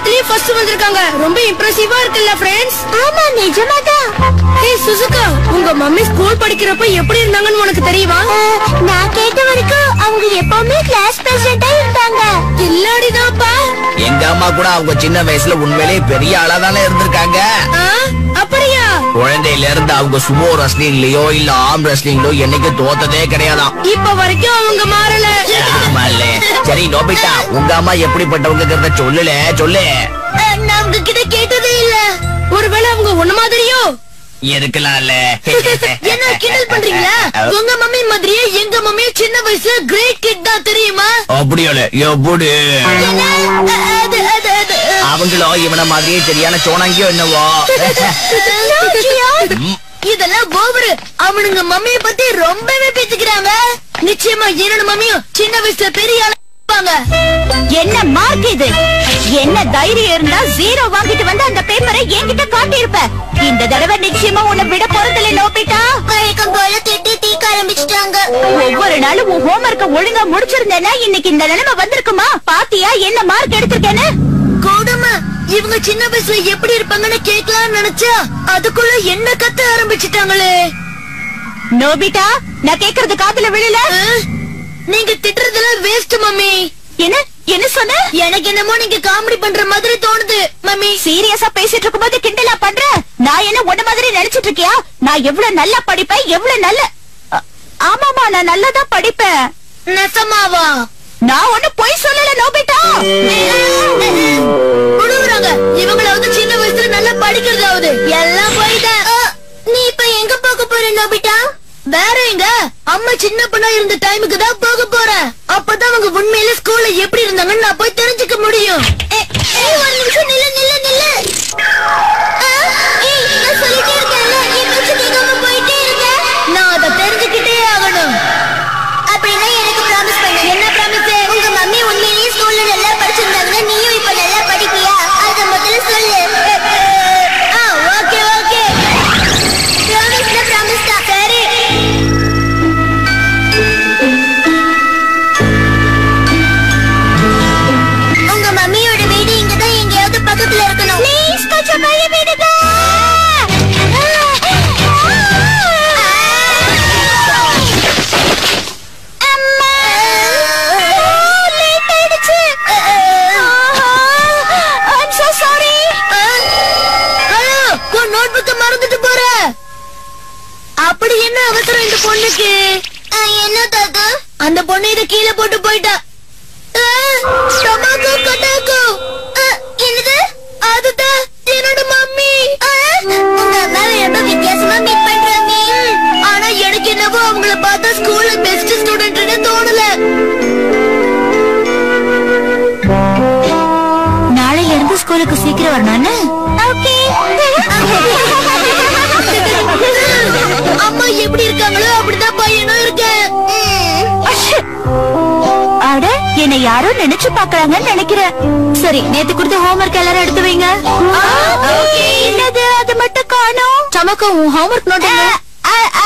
எல்லாத்துலயும் ஃபர்ஸ்ட் வந்திருக்காங்க. ரொம்ப இம்ப்ரெசிவா இருக்குல்ல फ्रेंड्स? ஆமா நிஜமாதான். ஏய் சுசுகா, உங்க மம்மி ஸ்கூல் படிக்கிறப்ப எப்படி இருந்தாங்கன்னு உனக்கு தெரியுமா? நான் கேட்ட வரைக்கும் அவங்க எப்பவுமே கிளாஸ் பிரசிடென்ட்டா இருந்தாங்க. இல்லடிதாப்பா. எங்க அம்மா கூட அவங்க சின்ன வயசுல உண்மையிலேயே பெரிய ஆளா தானே இருந்திருக்காங்க. அப்படியா? குழந்தையில இருந்து அவங்க சுமோ ரெஸ்லிங்லயோ இல்ல ஆர்ம் ரெஸ்லிங்லயோ என்னைக்கு தோத்ததே கிடையாதாம். இப்ப வரைக்கும் அவங்க மாறல. சரி நோபிட்டா, உங்க அம்மா எப்படிப்பட்டவங்க சொல்லல சொல்லு. நான் உங்க கிட்ட கேட்டதே இல்ல. ஒருவேளை அவங்க உன்ன மாதிரியோ இருக்கலாம்ல. என்ன கிண்டல் பண்றீங்களா? உங்க மம்மி மாதிரியே எங்க மம்மி சின்ன வயசுல கிரேட் கிட் தான் தெரியுமா? அப்படியால எப்படி? அவங்களும் இவன மாதிரியே சரியான சோனாங்கியோ என்னவோ. இதெல்லாம் ஓவரு. அவனுங்க மம்மிய பத்தி ரொம்பவே பேசிக்கிறாங்க. நிச்சயமா என்னோட மம்மியும் சின்ன வயசுல பெரிய ஆளா இருப்பாங்க. என்ன மார்க் இது? என்ன தைரியம் இருந்தா 0 வாங்கிட்டு வந்து அந்த பேப்பரை என்கிட்ட காட்டியிருப்ப. இந்த தடவை நிச்சயமா உன்னை விட போறதில்ல நோபிட்டா. வழக்கம் போல திட்டி தீக்க ஆரம்பிச்சிட்டாங்க. ஒவ்வொரு நாளும் உன் ஹோம்வொர்க்க ஒழுங்கா முடிச்சிருந்தேன்னா இன்னைக்கு இந்த நிலைமை வந்திருக்குமா? பாத்தியா என்ன மார்க் எடுத்திருக்கேன்னு? கோடமா, இவங்க சின்ன வயசுல எப்படி இருப்பாங்கன்னு கேட்கலாம்னு நினைச்சா அதுக்குள்ள என்ன கத்த ஆரம்பிச்சிட்டாங்களே. நோபிட்டா, நான் கேக்குறது காதுல விழல. நீங்க திட்டுறதெல்லாம் வேஸ்ட் மம்மி. என்ன என்ன சொன்ன? எனக்கு என்னமோ நீங்க காமெடி பண்ற மாதிரி தோணுது மம்மி. சீரியஸா பேசிட்டு இருக்கும்போது கிண்டலா பண்ற? நான் என்ன உன்ன மாதிரி நினைச்சிட்டு இருக்கியா? நான் எவ்வளவு நல்லா படிப்பேன், எவ்வளவு நல்ல. ஆமாமா, நான் நல்லதா படிப்பேன். நெசமாவா? நான் ஒண்ணு பொய் சொல்லல நோபிட்டா. புடுங்குறாங்க. இவங்களாவது சின்ன வயசுல நல்லா படிக்கிறதாவது எல்லாம் போய்தான். நீ இப்ப எங்க போக போற நோபிட்டா? வேற எங்க? அம்மா சின்ன பொண்ணா இருந்த டைமுக்கு தான் போக போறேன். அப்பதான் அவங்க உண்மையில ஸ்கூல்ல எப்படி இருந்தாங்கன்னு நான் போய் தெரிஞ்சுக்க முடியும். ஒரு நிமிஷம் நில்லு நில்லு நில்லு. நான் சொல்லிட்டே இருக்கேன்ல, என் பேச்சு கேட்காம போயிட்டே இருக்கேன். நான் அதை தெரிஞ்சுக்கிட்டே ஆகணும். அப்படின்னா எனக்கு ப்ராமிஸ் பண்ணு. என்ன ப்ராமிஸ்? உங்க மம்மி உண்மையிலேயே ஸ்கூல்ல நல்லா படிச்சிருந்தாங்கன்னா நீயும் இப்ப நல்லா படிப்பியா? அத முதல்ல சொல்லு. ஓகே ஓகே, ப்ராமிஸ்னா ப்ராமிஸ் தான். சரி. உங்க மம்மியோட வீடு இங்கதான் எங்கேயாவது பக்கத்துல இருக்கணும். ப்ளீஸ் கொஞ்சம் பய விடுங்க. அப்படி என்ன அவசரம் இந்த பொண்ணுக்கு? என்ன தாத்தா? அந்த பொண்ணு இத கீழே போட்டு போயிட்டா. என்னது? அதுதான் என்னோட மம்மி. உங்க அம்மாவை ரொம்ப வித்தியாசமா மீட் பண்றாங்க. ஆனா எனக்கு என்னவோ அவங்கள பார்த்தா ஸ்கூல்ல பெஸ்ட் ஸ்டூடெண்ட்னு தோணல. நாளையில இருந்து ஸ்கூலுக்கு சீக்கிரம் வரணும்னு. ஓகே. அம்மா எப்படி இருக்காங்களோ அப்படிதான் பையனும் இருக்கேன். அட, என்னை யாரோ நினைச்சு பாக்குறாங்கன்னு நினைக்கிறேன். சரி, நேத்து கொடுத்த ஹோம்வொர்க் எல்லாரும் எடுத்து வைங்க. என்னது அது மட்டும் காணோம்? சமக்கு உன் ஹோம்வொர்க் நோட்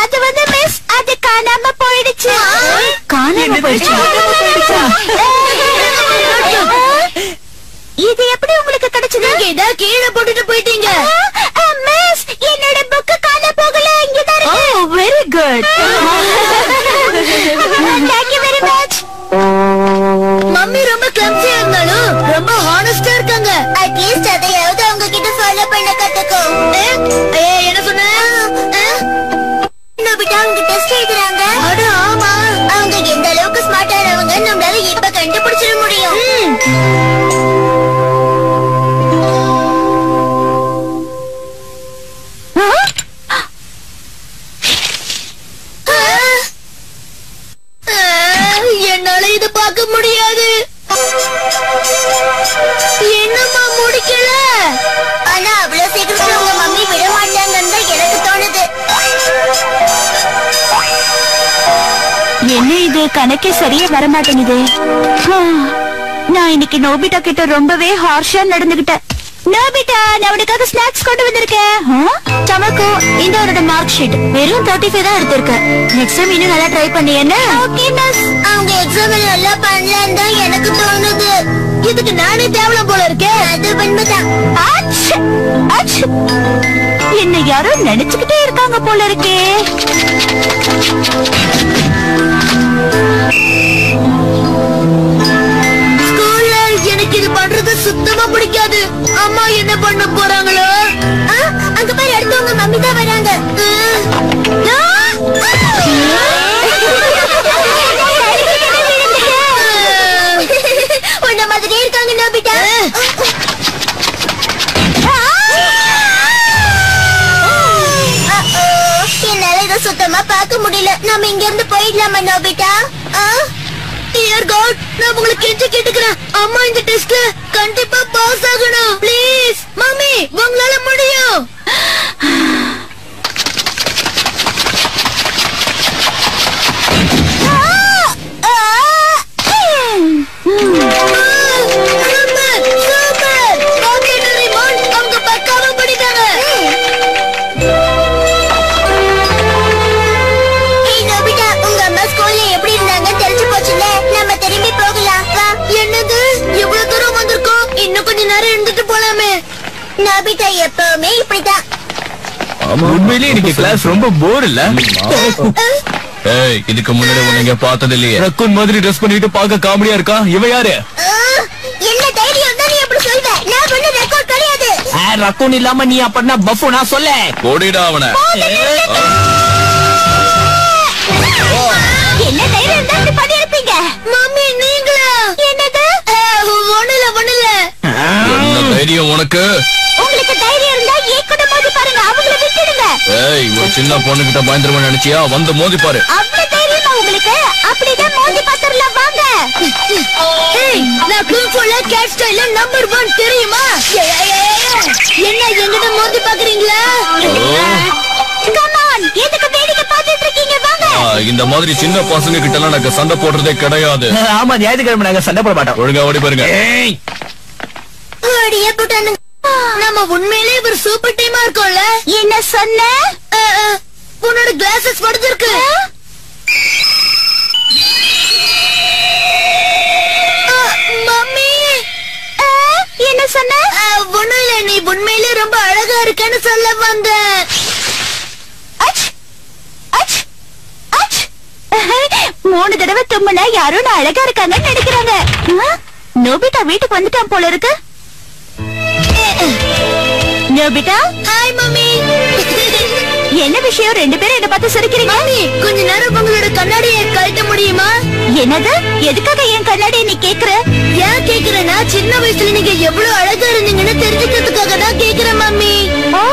அது வந்து மிஸ், அது காணாம போயிடுச்சு. காணாம போயிடுச்சு? இது எப்படி உங்களுக்கு கிடைச்சது? ஏதா கீழே போட்டுட்டு போயிட்டீங்க. மிஸ், என்னோட புக் காண போகல, இங்கதான் இருக்கு. Oh, very good. Thank you very much. Mummy ரொம்ப கிளம்சியா இருந்தாலும் ரொம்ப ஹானஸ்டா இருக்காங்க. அட்லீஸ்ட் அதையாவது அவங்க கிட்ட ஃபாலோ பண்ண கத்துக்கோ. என்ன சொன்ன? நோபிட்டா அவங்க டெஸ்ட் எழுதுறாங்க. அட ஆமா, அவங்க எந்த அளவுக்கு ஸ்மார்ட்டானவங்க நம்மளால இப்ப கண்டுபிடிச்சிட முடியும். என்னால இது பார்க்க முடியாது. என்னம்மா முடிக்கல? ஆனா அவ்வளவு சீக்கிரத்துல உங்க மம்மி விட மாட்டாங்கன்னு தான் எனக்கு தோணுது. என்ன இது கணக்கே சரியா வரமாட்டேங்குது. நான் இன்னைக்கு நோபிட்டா கிட்ட ரொம்பவே ஹார்ஷா நடந்துகிட்டேன். நோபிட்டா, நான் உனக்காக ஸ்நாக்ஸ் கொண்டு வந்திருக்கேன். சமக்கு, இந்த அவரோட மார்க் ஷீட் வெறும் 35 தான் எடுத்திருக்க. நெக்ஸ்ட் டைம் இன்னும் நல்லா ட்ரை பண்ணி என்ன? Okay miss. அவங்க எக்ஸாம் நல்லா பண்ணலன்னு தான் எனக்கு தோணுது. இதுக்கு நானே தேவலாம் போல இருக்கேன். அது உண்மைதான். என்ன யாரோ நினைச்சுக்கிட்டே இருக்காங்க போல இருக்கே. ஸ்கூல்ல எனக்கு இது பண்றது சுத்தமா பிடிக்காது. அம்மா என்ன பண்ண போறாங்களோ? அங்க போய் அடுத்தவங்க மம்மி தான் வராங்க. உன்ன மாதிரியே இருக்காங்க நோபிட்டா. என்னால இதை சுத்தமா பார்க்க முடியல. நம்ம இங்க இருந்து போயிடலாமா நோபிட்டா? டியர் காட், நான் உங்களுக்கு கெஞ்சி கேட்டுக்கிறேன். அம்மா இந்த டெஸ்ட்ல கண்டிப்பா பாஸ் ஆகணும். ப்ளீஸ் மம்மி, உங்களால முடியும். நோபிட்டா எப்பவுமே இப்படிதான். உண்மையிலேயே இன்னைக்கு கிளாஸ் ரொம்ப போர் இல்ல? ஏய், இதுக்கு முன்னாடி உன்னை பார்த்தது இல்லையே. ரக்குன் மாதிரி ட்ரெஸ் பண்ணிட்டு பார்க்க காமெடியா இருக்கா. இவ யாரு? என்ன தைரியம் தான் நீ அப்படி சொல்ற? நான் ஒண்ணு ரெக்கார்ட் கிடையாது. ரக்குன் இல்லாம நீ அப்படின்னா பஃபு நான் சொல்ல. ஓடிடா அவனை. என்ன தைரியம் தான் இப்படி பண்ணி இருப்பீங்க? மம்மி நீங்களா? என்னது? ஒண்ணுல என்ன தைரியம் உனக்கு? உங்களுக்கு தைரியம் இருந்தா ஏக்கட மோதி பாருங்க. அவங்கள விட்டுடுங்க. ஏய், ஒரு சின்ன பொண்ணு கிட்ட பயந்துருவேன் நினைச்சியா? வந்து மோதி பாரு. அவ்வளவு தைரியமா உங்களுக்கு? அப்படிதான் மோதி பாத்துறலாம் வாங்க. ஏய், நான் குங்ஃபுல கேட் ஸ்டைல்ல நம்பர் 1 தெரியுமா? என்ன எங்கட மோதி பாக்குறீங்களா? கம் ஆன், எதுக்கு வேடிக்கை பார்த்துட்டு இருக்கீங்க? வாங்க. இந்த மாதிரி சின்ன பசங்க கிட்ட எல்லாம் நாங்க சண்டை போடுறதே கிடையாது. ஆமா, ஞாயிற்றுக்கிழமை நாங்க சண்டை போட மாட்டோம். ஒழுங்கா ஓடி பாருங்க. ஓடியே போட்டானுங்க. நம்ம உண்மையிலே ஒரு சூப்பர் டீமா இருக்கோம்ல. என்ன சொன்ன? உன்னோட கிளாஸஸ் உடைஞ்சிருக்கு. மம்மி என்ன சொன்ன? ஒண்ணும் இல்ல, நீ உண்மையிலே ரொம்ப அழகா இருக்கேன்னு சொல்ல வந்தேன். 3 தடவை தும்முனா யாரும் நான் அழகா இருக்காங்கன்னு நினைக்கிறாங்க. நோபிட்டா வீட்டுக்கு வந்துட்டான் போல இருக்கு. Nobita, hi mummy. என்ன விஷயம்? 2 பேரும் என்ன பார்த்து சிரிக்கிறீங்க? மம்மி, கொஞ்ச நேரம் உங்களோட கண்ணாடியை கழட்ட முடியுமா? என்னது? எதுக்காக என் கண்ணாடியை நீ கேக்குற? ஏன் கேக்குறேன்னா, சின்ன வயசுல நீங்க எவ்வளவு அழகா இருந்தீங்கன்னு தெரிஞ்சுக்கிறதுக்காக தான் கேக்குறேன் மம்மி. ஓ,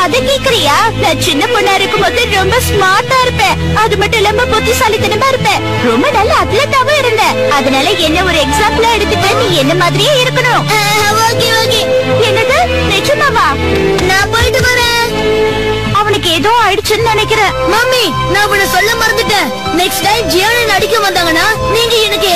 அத கேக்குறியா? நான் சின்ன பொண்ணா இருக்கும்போது ரொம்ப ஸ்மார்ட்டா இருப்பேன். அது மட்டும் இல்லாம புத்திசாலித்தனமா இருப்பேன். ரொம்ப நல்ல அத்லட்டாவும் இருந்தேன். அதனால என்ன ஒரு எக்ஸாம்பிளா எடுத்துட்டு நீ என்ன மாதிரியே இருக்கணும். Okay okay. என்னது? நிஜமாவா? நான் போயிட்டு வரேன். அவனுக்கு ஏதோ ஆயிடுச்சுன்னு நினைக்கிறேன். மம்மி, நான் உன்னை சொல்ல மறந்துட்டேன். நெக்ஸ்ட் டைம் ஜியானை நடிக்க வந்தாங்கன்னா நீங்க எனக்கு